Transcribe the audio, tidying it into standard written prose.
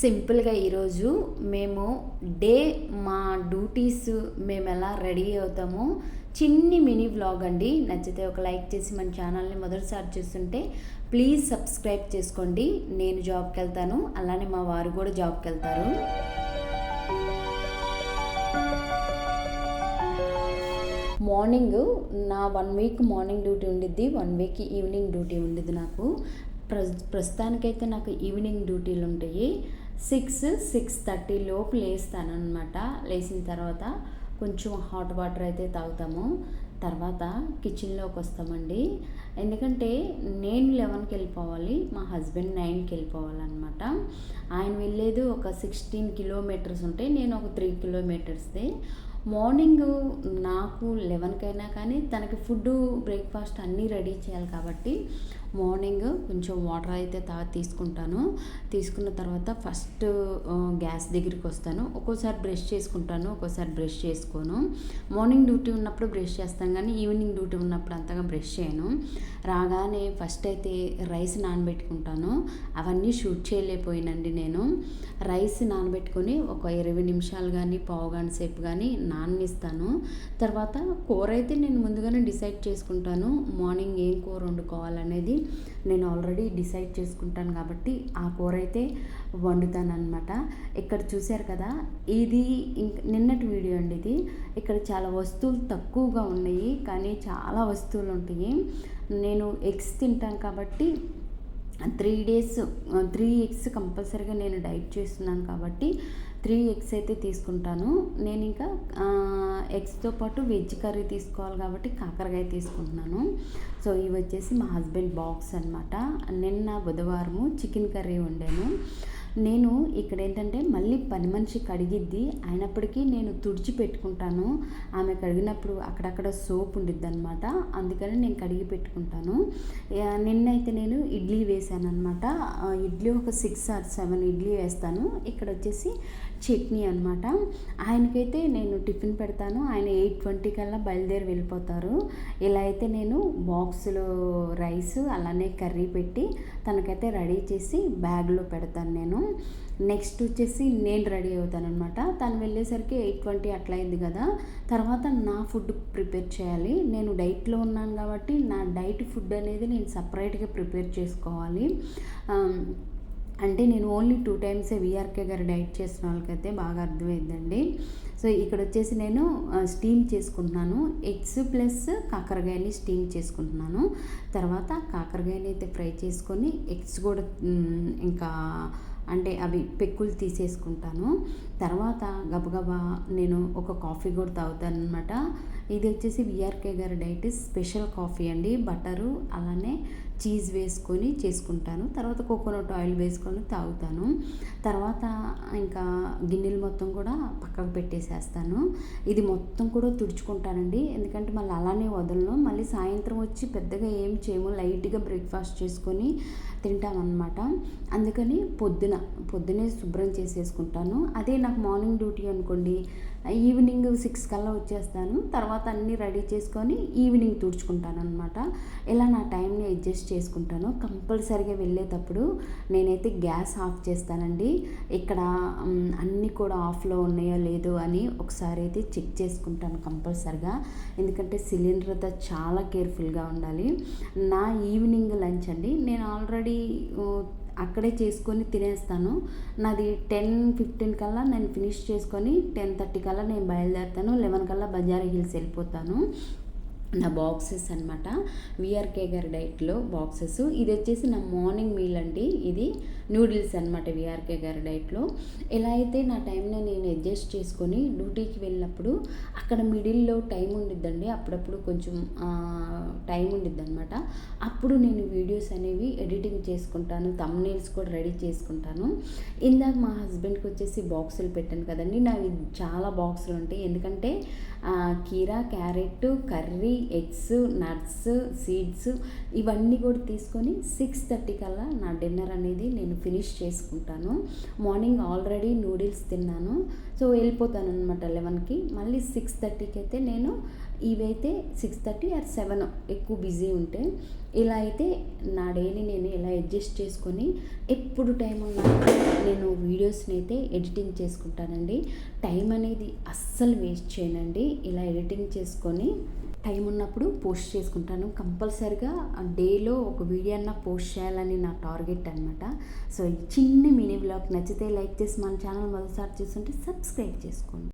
సింపుల్గా ఈరోజు మేము డే మా డ్యూటీస్ మేము ఎలా రెడీ అవుతామో చిన్ని మినీ వ్లాగ్ అండి. నచ్చితే ఒక లైక్ చేసి మన ఛానల్ని మొదటిసారి చూస్తుంటే ప్లీజ్ సబ్స్క్రైబ్ చేసుకోండి. నేను జాబ్కి వెళ్తాను, అలానే మా వారు కూడా జాబ్కి వెళ్తారు. మార్నింగ్ నా 1 వీక్ మార్నింగ్ డ్యూటీ ఉండిద్ది, 1 వీక్ ఈవినింగ్ డ్యూటీ ఉండిద్ది. నాకు ప్రస్తుతానికైతే నాకు ఈవినింగ్ డ్యూటీలు ఉంటాయి. 6-6:30 లోపు లేస్తానన్నమాట. లేచిన తర్వాత కొంచెం హాట్ వాటర్ అయితే తాగుతాము. తర్వాత కిచెన్లోకి వస్తామండి. ఎందుకంటే నేను 11కి వెళ్ళిపోవాలి, మా హస్బెండ్ 9కి వెళ్ళిపోవాలన్నమాట. ఆయన వెళ్ళేది ఒక 16 కిలోమీటర్స్ ఉంటే నేను ఒక 3 కిలోమీటర్స్దే. మార్నింగ్ నాకు 11కైనా కానీ తనకి ఫుడ్ బ్రేక్ఫాస్ట్ అన్నీ రెడీ చేయాలి కాబట్టి మార్నింగ్ కొంచెం వాటర్ అయితే తీసుకుంటాను. తీసుకున్న తర్వాత ఫస్ట్ గ్యాస్ దగ్గరికి వస్తాను. ఒక్కోసారి బ్రష్ చేసుకుంటాను, ఒక్కోసారి బ్రష్ చేసుకోను. మార్నింగ్ డ్యూటీ ఉన్నప్పుడు బ్రష్ చేస్తాను, కానీ ఈవినింగ్ డ్యూటీ ఉన్నప్పుడు అంతగా బ్రష్ చేయను. రాగానే ఫస్ట్ అయితే రైస్ నానబెట్టుకుంటాను. అవన్నీ షూట్ చేయలేకపోయినండి నేను. రైస్ నానబెట్టుకొని ఒక 20 నిమిషాలు కానీ పావు గంట సేపు కానీ నాననిస్తాను. తర్వాత కూర అయితే నేను ముందుగానే డిసైడ్ చేసుకుంటాను. మార్నింగ్ ఏం కూర వండుకోవాలనేది నేను ఆల్రెడీ డిసైడ్ చేసుకుంటాను కాబట్టి ఆ కూర అయితే వండుతాను అనమాట. ఇక్కడ చూశారు కదా, ఇది నిన్నటి వీడియో అండి ఇది. ఇక్కడ చాలా వస్తువులు తక్కువగా ఉన్నాయి, కానీ చాలా వస్తువులు ఉంటాయి. నేను ఎగ్స్ తింటాను కాబట్టి 3 ఎగ్స్ కంపల్సరీగా నేను డైట్ చేస్తున్నాను కాబట్టి 3 ఎగ్స్ అయితే తీసుకుంటాను. నేను ఇంకా ఎగ్స్తో పాటు వెజ్ కర్రీ తీసుకోవాలి కాబట్టి కాకరకాయ తీసుకుంటున్నాను. సో ఇవి వచ్చేసి మా హస్బెండ్ బాక్స్ అనమాట. నిన్న బుధవారము చికెన్ కర్రీ వండాను. నేను ఇక్కడ ఏంటంటే మళ్ళీ పని మనిషి కడిగిద్ది, అయినప్పటికీ నేను తుడిచి పెట్టుకుంటాను. ఆమె కడిగినప్పుడు అక్కడక్కడ సోప్ ఉండిద్ది అనమాట, అందుకని నేను కడిగి పెట్టుకుంటాను. నిన్నైతే నేను ఇడ్లీ వేసాను అనమాట. ఇడ్లీ ఒక 6 or 7 ఇడ్లీ వేస్తాను. ఇక్కడ వచ్చేసి చట్నీ అనమాట. ఆయనకైతే నేను టిఫిన్ పెడతాను, ఆయన 8:20 కల్లా బయలుదేరి వెళ్ళిపోతారు. ఇలా అయితే నేను బాక్స్లో రైస్ అలానే కర్రీ పెట్టి తనకైతే రెడీ చేసి బ్యాగ్లో పెడతాను నేను. నెక్స్ట్ వచ్చేసి నేను రెడీ అవుతాను అనమాట. తను వెళ్ళేసరికి 8:20 అట్లా అయింది కదా. తర్వాత నా ఫుడ్ ప్రిపేర్ చేయాలి. నేను డైట్లో ఉన్నాను కాబట్టి నా డైట్ ఫుడ్ అనేది నేను సపరేట్గా ప్రిపేర్ చేసుకోవాలి. అంటే నేను ఓన్లీ 2 times వీఆర్కే గారు డైట్ చేసిన వాళ్ళకైతే బాగా అర్థమైందండి. సో ఇక్కడ వచ్చేసి నేను స్టీమ్ చేసుకుంటున్నాను. ఎగ్స్ ప్లస్ కాకరకాయని స్టీమ్ చేసుకుంటున్నాను. తర్వాత కాకరకాయని అయితే ఫ్రై చేసుకొని ఎగ్స్ కూడా ఇంకా అంటే అవి పెక్కులు తీసేసుకుంటాను. తర్వాత గబగబా నేను ఒక కాఫీ కూడా తాగుతాను అనమాట. ఇది వచ్చేసి వీఆర్కే గారి డైట్ స్పెషల్ కాఫీ అండి. బటరు అలానే చీజ్ వేసుకొని చేసుకుంటాను. తర్వాత కోకోనట్ ఆయిల్ వేసుకొని తాగుతాను. తర్వాత ఇంకా గిన్నెలు మొత్తం కూడా పక్కకు పెట్టేసేస్తాను. ఇది మొత్తం కూడా తుడుచుకుంటానండి, ఎందుకంటే మళ్ళీ అలానే వదలను. మళ్ళీ సాయంత్రం వచ్చి పెద్దగా ఏం చేయము, లైట్గా బ్రేక్ఫాస్ట్ చేసుకొని తింటామన్నమాట. అందుకని పొద్దునే శుభ్రం చేసేసుకుంటాను. అదే నాకు మార్నింగ్ డ్యూటీ అనుకోండి, ఈవినింగ్ 6 కల్లా వచ్చేస్తాను. తర్వాత అన్నీ రెడీ చేసుకొని ఈవినింగ్ తుడుచుకుంటాను అనమాట. ఇలా నా టైంని అడ్జస్ట్ చేసుకుంటాను. కంపల్సరీగా వెళ్ళేటప్పుడు నేనైతే గ్యాస్ ఆఫ్ చేస్తానండి. ఇక్కడ అన్నీ కూడా ఆఫ్లో ఉన్నాయో లేదో అని ఒకసారి అయితే చెక్ చేసుకుంటాను కంపల్సరిగా. ఎందుకంటే సిలిండర్తో చాలా కేర్ఫుల్గా ఉండాలి. నా ఈవినింగ్ లంచ్ అండి, నేను ఆల్రెడీ అక్కడే చేసుకొని తినేస్తాను. నాది 10-15 కల్లా నేను ఫినిష్ చేసుకొని 10:30 కల్లా నేను బయలుదేరుతాను. 11 కల్లా బజార్ హిల్స్ వెళ్ళిపోతాను. నా బాక్సెస్ అనమాట, వీఆర్కే గారి డైట్లో బాక్సెస్. ఇది వచ్చేసి నా మార్నింగ్ మీల్ అండి. ఇది నూడిల్స్ అనమాట వీఆర్కే గారి డైట్లో. ఎలా అయితే నా టైంని నేను అడ్జస్ట్ చేసుకొని డ్యూటీకి వెళ్ళినప్పుడు అక్కడ మిడిల్లో టైం ఉండిద్దండి, అప్పుడప్పుడు కొంచెం టైం ఉండిద్ది అనమాట. అప్పుడు నేను వీడియోస్ అనేవి ఎడిటింగ్ చేసుకుంటాను, థంబ్నెయిల్స్ కూడా రెడీ చేసుకుంటాను. ఇందాక మా హస్బెండ్కి వచ్చేసి బాక్సులు పెట్టాను కదండి, నావి చాలా బాక్సులు ఉంటాయి. ఎందుకంటే కీరా, carrot, curry, eggs, nuts, seeds ఇవన్నీ కూడా తీసుకొని 6:30 కల్లా నా డిన్నర్ అనేది నేను ఫినిష్ చేసుకుంటాను. మార్నింగ్ ఆల్రెడీ నూడిల్స్ తిన్నాను, సో వెళ్ళిపోతాను అనమాట 11కి. మళ్ళీ 6:30కి అయితే నేను ఇవైతే 6:30 ఆర్ 7 ఎక్కువ బిజీ ఉంటే, ఇలా అయితే నా డైలీ నేను ఇలా అడ్జస్ట్ చేసుకొని ఎప్పుడు టైం ఉన్నా నేను వీడియోస్ని అయితే ఎడిటింగ్ చేసుకుంటానండి. టైం అనేది అస్సలు వేస్ట్ చేయనండి. ఇలా ఎడిటింగ్ చేసుకొని టైం ఉన్నప్పుడు పోస్ట్ చేసుకుంటాను. కంపల్సరిగా డేలో ఒక వీడియో అన్నా పోస్ట్ చేయాలని నా టార్గెట్ అనమాట. సో ఈ చిన్న మినీ వ్లాగ్ నచ్చితే లైక్ చేసి మన ఛానల్ మొదటిసారి చూస్తుంటే సబ్స్క్రైబ్ చేసుకోండి.